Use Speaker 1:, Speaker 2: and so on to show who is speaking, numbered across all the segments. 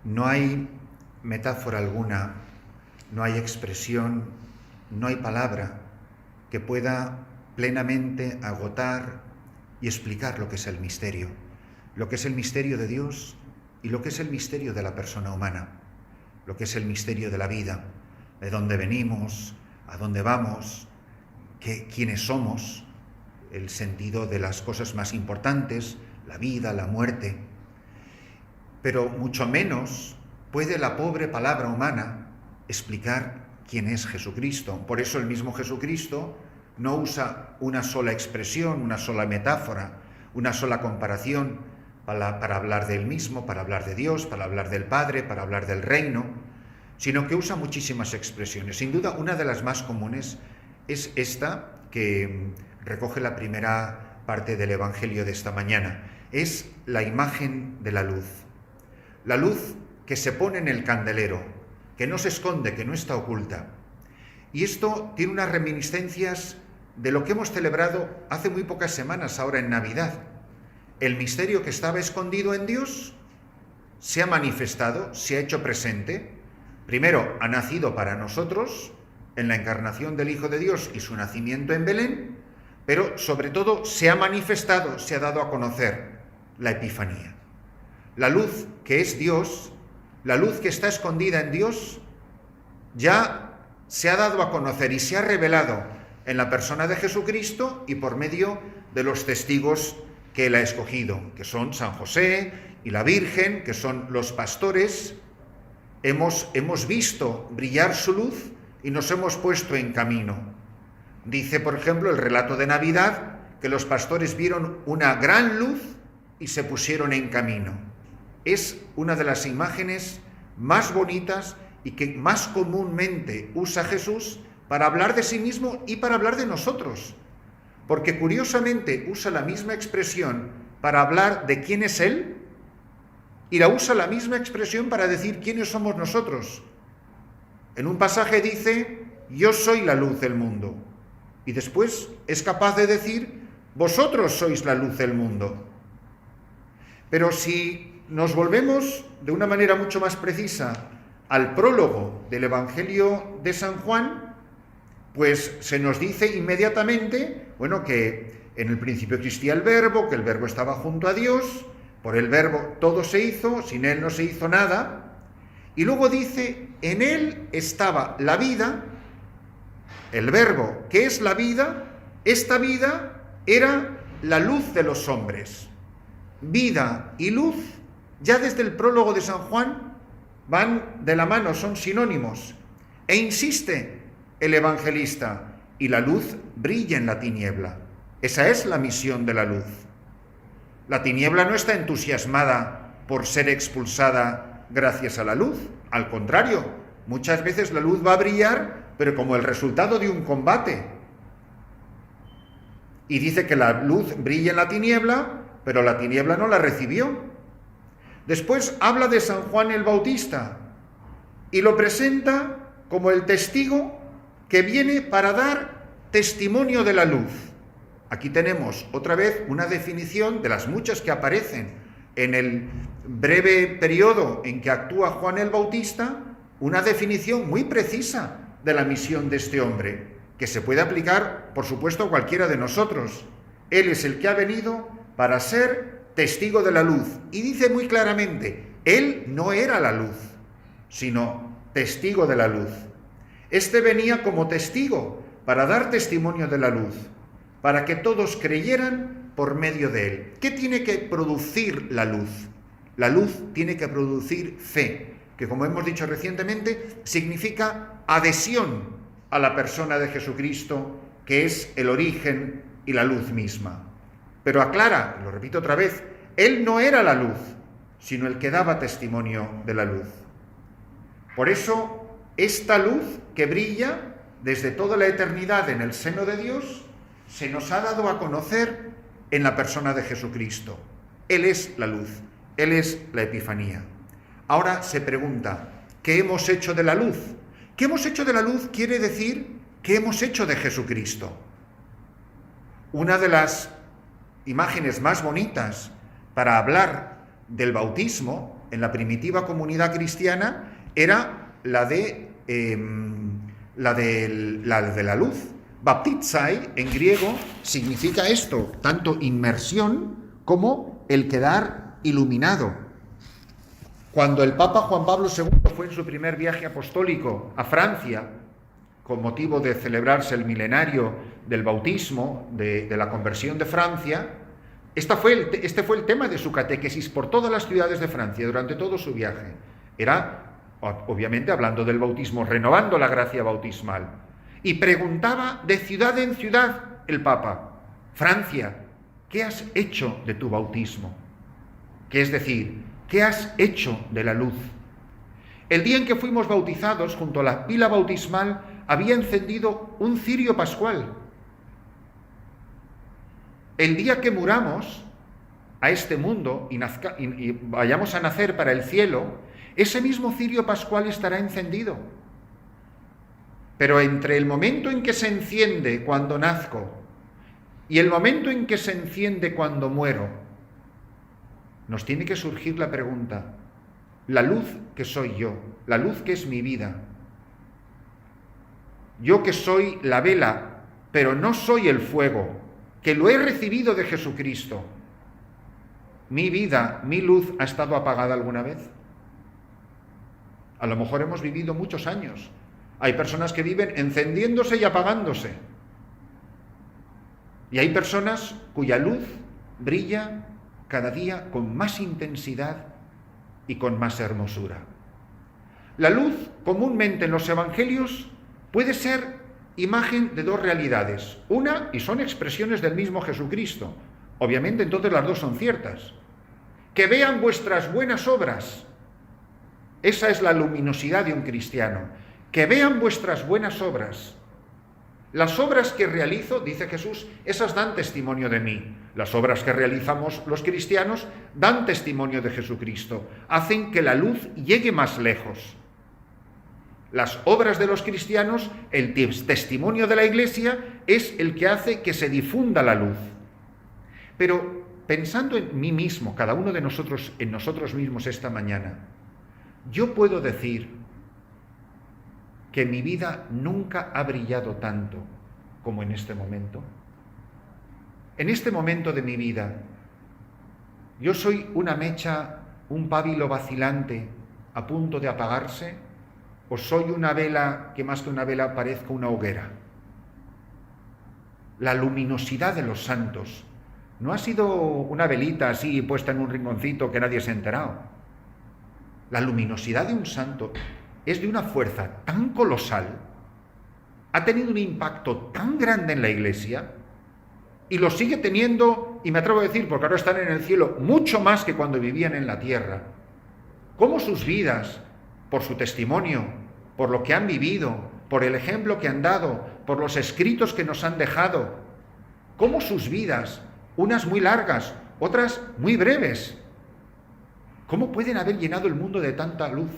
Speaker 1: No hay metáfora alguna, no hay expresión, no hay palabra que pueda plenamente agotar y explicar lo que es el misterio de Dios y lo que es el misterio de la persona humana, lo que es el misterio de la vida, de dónde venimos, a dónde vamos, quiénes somos, el sentido de las cosas más importantes, la vida, la muerte. Pero mucho menos puede la pobre palabra humana explicar quién es Jesucristo. Por eso el mismo Jesucristo no usa una sola expresión, una sola metáfora, una sola comparación para hablar de él mismo, para hablar de Dios, para hablar del Padre, para hablar del reino, sino que usa muchísimas expresiones. Sin duda, una de las más comunes es esta que recoge la primera parte del Evangelio de esta mañana. Es la imagen de la luz. La luz que se pone en el candelero, que no se esconde, que no está oculta. Y esto tiene unas reminiscencias de lo que hemos celebrado hace muy pocas semanas, ahora en Navidad. El misterio que estaba escondido en Dios se ha manifestado, se ha hecho presente. Primero, ha nacido para nosotros en la encarnación del Hijo de Dios y su nacimiento en Belén, pero sobre todo se ha manifestado, se ha dado a conocer la Epifanía. La luz que es Dios, la luz que está escondida en Dios, ya se ha dado a conocer y se ha revelado en la persona de Jesucristo y por medio de los testigos que él ha escogido, que son San José y la Virgen, que son los pastores. Hemos visto brillar su luz y nos hemos puesto en camino. Dice, por ejemplo, el relato de Navidad, que los pastores vieron una gran luz y se pusieron en camino. Es una de las imágenes más bonitas y que más comúnmente usa Jesús para hablar de sí mismo y para hablar de nosotros. Porque curiosamente usa la misma expresión para hablar de quién es Él y la usa la misma expresión para decir quiénes somos nosotros. En un pasaje dice, yo soy la luz del mundo. Y después es capaz de decir, vosotros sois la luz del mundo. Pero si nos volvemos de una manera mucho más precisa al prólogo del Evangelio de San Juan, pues se nos dice inmediatamente, que en el principio existía el Verbo, que el Verbo estaba junto a Dios, por el Verbo todo se hizo, sin él no se hizo nada, y luego dice, en él estaba la vida, el Verbo, que es la vida, esta vida era la luz de los hombres. Vida y luz, ya desde el prólogo de San Juan, van de la mano, son sinónimos. E insiste el evangelista, y la luz brilla en la tiniebla. Esa es la misión de la luz. La tiniebla no está entusiasmada por ser expulsada gracias a la luz. Al contrario, muchas veces la luz va a brillar, pero como el resultado de un combate. Y dice que la luz brilla en la tiniebla, pero la tiniebla no la recibió. Después habla de San Juan el Bautista y lo presenta como el testigo que viene para dar testimonio de la luz. Aquí tenemos otra vez una definición de las muchas que aparecen en el breve periodo en que actúa Juan el Bautista, una definición muy precisa de la misión de este hombre, que se puede aplicar, por supuesto, a cualquiera de nosotros. Él es el que ha venido para ser testigo de la luz. Y dice muy claramente, él no era la luz, sino testigo de la luz. Este venía como testigo para dar testimonio de la luz, para que todos creyeran por medio de él. ¿Qué tiene que producir la luz? La luz tiene que producir fe, que como hemos dicho recientemente, significa adhesión a la persona de Jesucristo, que es el origen y la luz misma. Pero aclara, lo repito otra vez, él no era la luz, sino el que daba testimonio de la luz. Por eso, esta luz que brilla desde toda la eternidad en el seno de Dios, se nos ha dado a conocer en la persona de Jesucristo. Él es la luz, Él es la Epifanía. Ahora se pregunta, ¿qué hemos hecho de la luz? ¿Qué hemos hecho de la luz? Quiere decir, ¿qué hemos hecho de Jesucristo? Una de las imágenes más bonitas para hablar del bautismo en la primitiva comunidad cristiana era la de la luz. Baptizai en griego significa esto, tanto inmersión como el quedar iluminado. Cuando el Papa Juan Pablo II fue en su primer viaje apostólico a Francia, con motivo de celebrarse el milenario del bautismo, de la conversión de Francia, este fue el tema de su catequesis por todas las ciudades de Francia durante todo su viaje. Era, obviamente, hablando del bautismo, renovando la gracia bautismal. Y preguntaba de ciudad en ciudad el Papa: Francia, ¿qué has hecho de tu bautismo? Que es decir, ¿qué has hecho de la luz? El día en que fuimos bautizados, junto a la pila bautismal, había encendido un cirio pascual. El día que muramos a este mundo y vayamos a nacer para el cielo, ese mismo cirio pascual estará encendido. Pero entre el momento en que se enciende cuando nazco y el momento en que se enciende cuando muero, nos tiene que surgir la pregunta: la luz que soy yo, la luz que es mi vida, yo que soy la vela, pero no soy el fuego, que lo he recibido de Jesucristo, ¿mi vida, mi luz ha estado apagada alguna vez? A lo mejor hemos vivido muchos años. Hay personas que viven encendiéndose y apagándose. Y hay personas cuya luz brilla cada día con más intensidad y con más hermosura. La luz, comúnmente en los evangelios, puede ser imagen de dos realidades. Una, y son expresiones del mismo Jesucristo. Obviamente, entonces las dos son ciertas. Que vean vuestras buenas obras. Esa es la luminosidad de un cristiano. Que vean vuestras buenas obras. Las obras que realizo, dice Jesús, esas dan testimonio de mí. Las obras que realizamos los cristianos dan testimonio de Jesucristo. Hacen que la luz llegue más lejos. Las obras de los cristianos, el testimonio de la Iglesia, es el que hace que se difunda la luz. Pero pensando en mí mismo, cada uno de nosotros, en nosotros mismos esta mañana, yo puedo decir que mi vida nunca ha brillado tanto como en este momento. En este momento de mi vida, yo soy una mecha, un pábilo vacilante a punto de apagarse, o soy una vela que más que una vela parezca una hoguera. La luminosidad de los santos no ha sido una velita así puesta en un rinconcito que nadie se ha enterado. La luminosidad de un santo es de una fuerza tan colosal, ha tenido un impacto tan grande en la Iglesia y lo sigue teniendo, y me atrevo a decir, porque ahora están en el cielo, mucho más que cuando vivían en la tierra. Cómo sus vidas, por su testimonio, por lo que han vivido, por el ejemplo que han dado, por los escritos que nos han dejado, cómo sus vidas, unas muy largas, otras muy breves, cómo pueden haber llenado el mundo de tanta luz.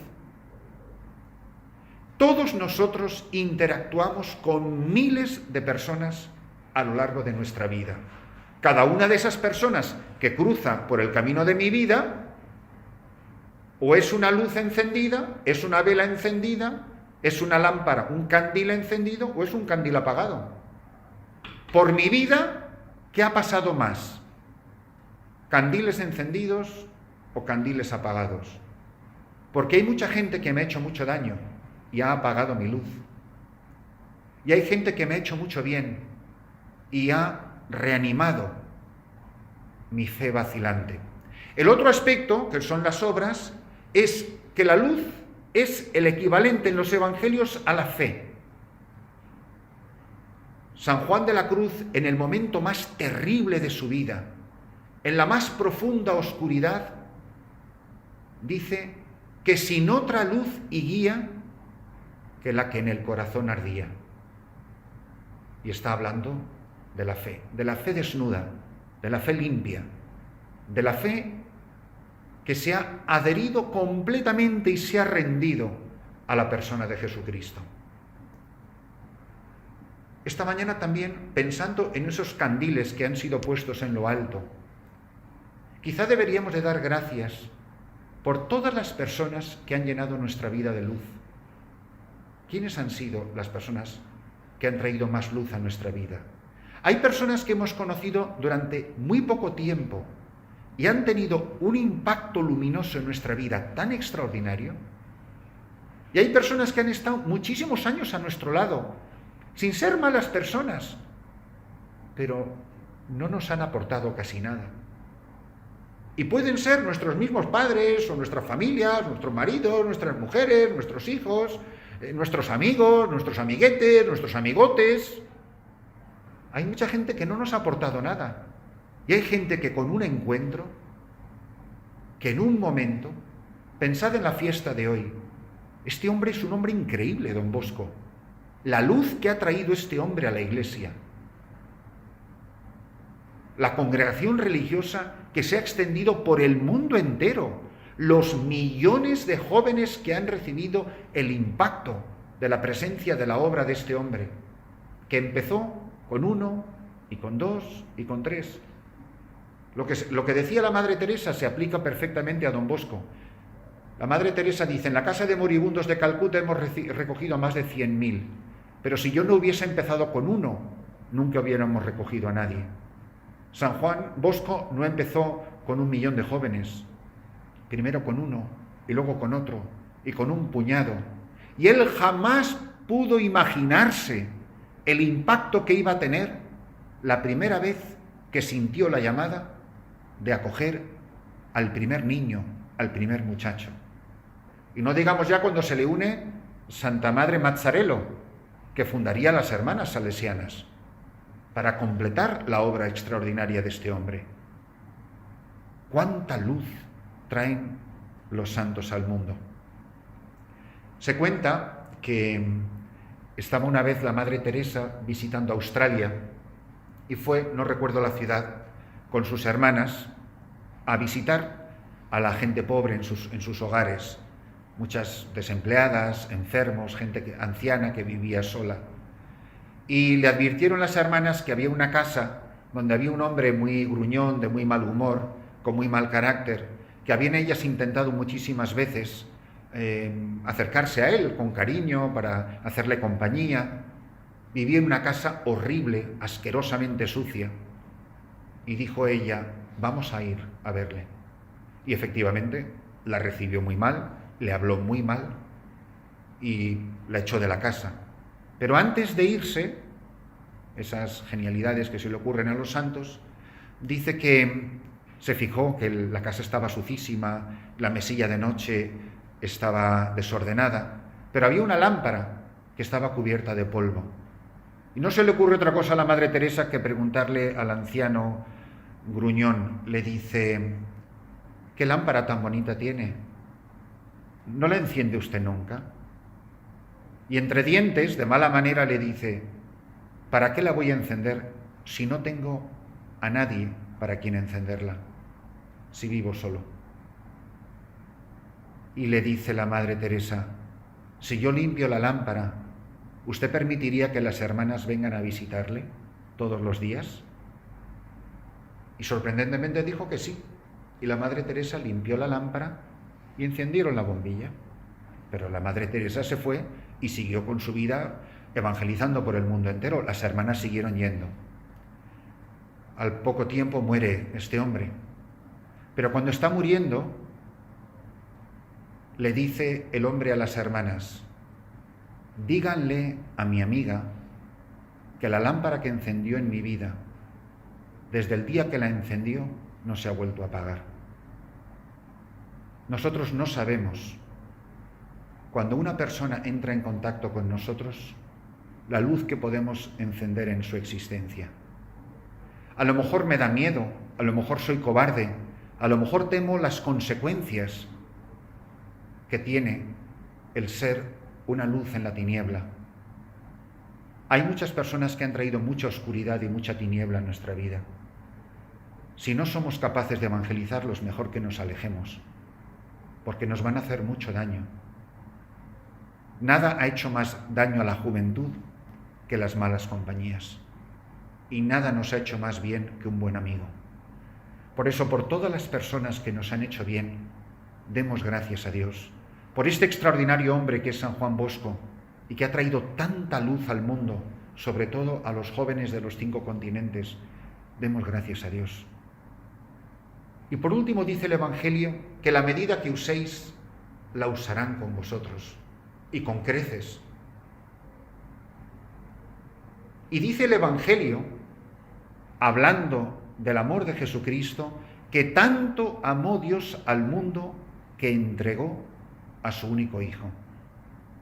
Speaker 1: Todos nosotros interactuamos con miles de personas a lo largo de nuestra vida. Cada una de esas personas que cruza por el camino de mi vida, o es una luz encendida, es una vela encendida, es una lámpara, un candil encendido, o es un candil apagado. Por mi vida, ¿qué ha pasado más? ¿Candiles encendidos o candiles apagados? Porque hay mucha gente que me ha hecho mucho daño y ha apagado mi luz. Y hay gente que me ha hecho mucho bien y ha reanimado mi fe vacilante. El otro aspecto, que son las obras, es que la luz es el equivalente en los evangelios a la fe. San Juan de la Cruz, en el momento más terrible de su vida, en la más profunda oscuridad, dice que sin otra luz y guía que la que en el corazón ardía. Y está hablando de la fe desnuda, de la fe limpia, de la fe que se ha adherido completamente y se ha rendido a la persona de Jesucristo. Esta mañana también, pensando en esos candiles que han sido puestos en lo alto, quizá deberíamos de dar gracias por todas las personas que han llenado nuestra vida de luz. ¿Quiénes han sido las personas que han traído más luz a nuestra vida? Hay personas que hemos conocido durante muy poco tiempo y han tenido un impacto luminoso en nuestra vida tan extraordinario. Y hay personas que han estado muchísimos años a nuestro lado, sin ser malas personas, pero no nos han aportado casi nada. Y pueden ser nuestros mismos padres o nuestras familias, nuestros maridos, nuestras mujeres, nuestros hijos, nuestros amigos, nuestros amiguetes, nuestros amigotes. Hay mucha gente que no nos ha aportado nada. Y hay gente que con un encuentro, que en un momento, pensad en la fiesta de hoy, este hombre es un hombre increíble, don Bosco. La luz que ha traído este hombre a la iglesia. La congregación religiosa que se ha extendido por el mundo entero. Los millones de jóvenes que han recibido el impacto de la presencia de la obra de este hombre, que empezó con 1 y con 2 y con 3. Lo que decía la Madre Teresa se aplica perfectamente a don Bosco. La Madre Teresa dice, en la casa de moribundos de Calcuta hemos recogido a más de 100.000, pero si yo no hubiese empezado con 1, nunca hubiéramos recogido a nadie. San Juan Bosco no empezó con 1.000.000 de jóvenes, primero con 1 y luego con otro y con un puñado. Y él jamás pudo imaginarse el impacto que iba a tener la primera vez que sintió la llamada de acoger al primer niño, al primer muchacho. Y no digamos ya cuando se le une Santa Madre Mazzarello, que fundaría las Hermanas Salesianas, para completar la obra extraordinaria de este hombre. ¡Cuánta luz traen los santos al mundo! Se cuenta que estaba una vez la Madre Teresa visitando Australia y fue, no recuerdo la ciudad, con sus hermanas a visitar a la gente pobre en sus hogares, muchas desempleadas, enfermos, gente anciana que vivía sola. Y le advirtieron las hermanas que había una casa donde había un hombre muy gruñón, de muy mal humor, con muy mal carácter, que habían ellas intentado muchísimas veces acercarse a él con cariño para hacerle compañía. Vivía en una casa horrible, asquerosamente sucia. Y dijo ella, vamos a ir a verle. Y efectivamente la recibió muy mal, le habló muy mal y la echó de la casa. Pero antes de irse, esas genialidades que se le ocurren a los santos, dice que se fijó que la casa estaba sucísima, la mesilla de noche estaba desordenada, pero había una lámpara que estaba cubierta de polvo. Y no se le ocurre otra cosa a la Madre Teresa que preguntarle al anciano gruñón. Le dice, ¿qué lámpara tan bonita tiene? ¿No la enciende usted nunca? Y entre dientes, de mala manera, le dice, ¿para qué la voy a encender si no tengo a nadie para quien encenderla, si vivo solo? Y le dice la Madre Teresa, si yo limpio la lámpara, ¿usted permitiría que las hermanas vengan a visitarle todos los días? Y sorprendentemente dijo que sí. Y la Madre Teresa limpió la lámpara y encendieron la bombilla. Pero la Madre Teresa se fue y siguió con su vida evangelizando por el mundo entero. Las hermanas siguieron yendo. Al poco tiempo muere este hombre. Pero cuando está muriendo, le dice el hombre a las hermanas, díganle a mi amiga que la lámpara que encendió en mi vida, desde el día que la encendió, no se ha vuelto a apagar. Nosotros no sabemos, cuando una persona entra en contacto con nosotros, la luz que podemos encender en su existencia. A lo mejor me da miedo, a lo mejor soy cobarde, a lo mejor temo las consecuencias que tiene el ser una luz en la tiniebla. Hay muchas personas que han traído mucha oscuridad y mucha tiniebla en nuestra vida. Si no somos capaces de evangelizarlos, mejor que nos alejemos, porque nos van a hacer mucho daño. Nada ha hecho más daño a la juventud que las malas compañías, y nada nos ha hecho más bien que un buen amigo. Por eso, por todas las personas que nos han hecho bien, Demos gracias a Dios por este extraordinario hombre que es San Juan Bosco y que ha traído tanta luz al mundo, sobre todo a los jóvenes de los 5 continentes. Demos gracias a Dios. Y por último dice el Evangelio que la medida que uséis la usarán con vosotros, y con creces. Y dice el Evangelio, hablando del amor de Jesucristo, que tanto amó Dios al mundo que entregó a su único Hijo,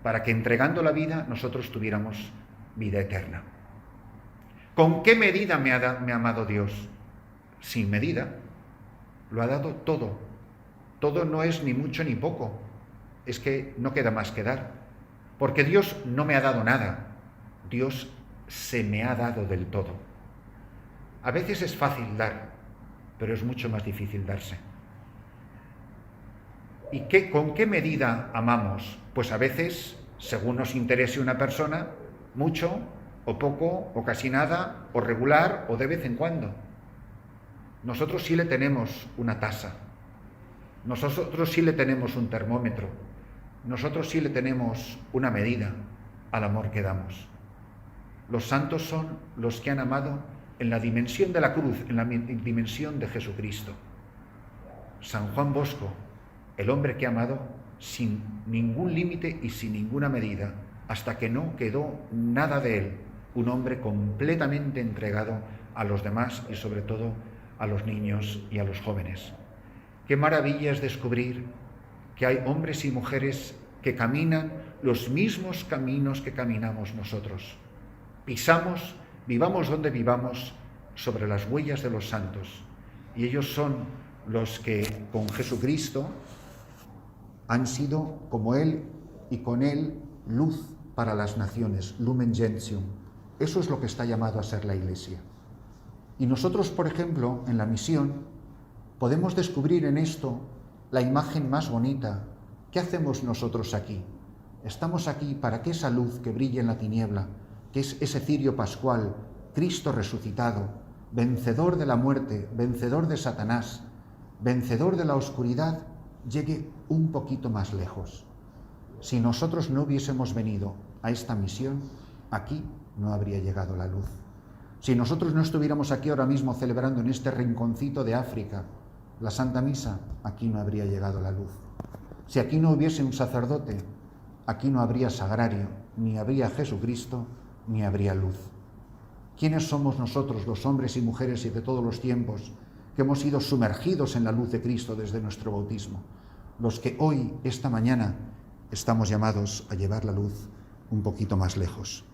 Speaker 1: para que entregando la vida nosotros tuviéramos vida eterna. ¿Con qué medida me ha amado Dios? Sin medida. Lo ha dado todo. Todo no es ni mucho ni poco. Es que no queda más que dar. Porque Dios no me ha dado nada. Dios se me ha dado del todo. A veces es fácil dar, pero es mucho más difícil darse. ¿Y con qué medida amamos? Pues a veces, según nos interese una persona, mucho o poco o casi nada o regular o de vez en cuando. Nosotros sí le tenemos una tasa. Nosotros sí le tenemos un termómetro. Nosotros sí le tenemos una medida al amor que damos. Los santos son los que han amado en la dimensión de la cruz, en la dimensión de Jesucristo. San Juan Bosco, el hombre que ha amado sin ningún límite y sin ninguna medida, hasta que no quedó nada de él, un hombre completamente entregado a los demás y sobre todo a los niños y a los jóvenes. Qué maravilla es descubrir que hay hombres y mujeres que caminan los mismos caminos que caminamos nosotros. Pisamos, vivamos donde vivamos, sobre las huellas de los santos. Y ellos son los que con Jesucristo han sido como Él y con Él luz para las naciones, lumen gentium. Eso es lo que está llamado a ser la Iglesia. Y nosotros, por ejemplo, en la misión, podemos descubrir en esto la imagen más bonita. ¿Qué hacemos nosotros aquí? Estamos aquí para que esa luz que brilla en la tiniebla, que es ese cirio pascual, Cristo resucitado, vencedor de la muerte, vencedor de Satanás, vencedor de la oscuridad, llegue un poquito más lejos. Si nosotros no hubiésemos venido a esta misión, aquí no habría llegado la luz. Si nosotros no estuviéramos aquí ahora mismo celebrando en este rinconcito de África la Santa Misa, aquí no habría llegado la luz. Si aquí no hubiese un sacerdote, aquí no habría sagrario, ni habría Jesucristo, ni habría luz. ¿Quiénes somos nosotros, los hombres y mujeres y de todos los tiempos, que hemos sido sumergidos en la luz de Cristo desde nuestro bautismo? Los que hoy, esta mañana, estamos llamados a llevar la luz un poquito más lejos.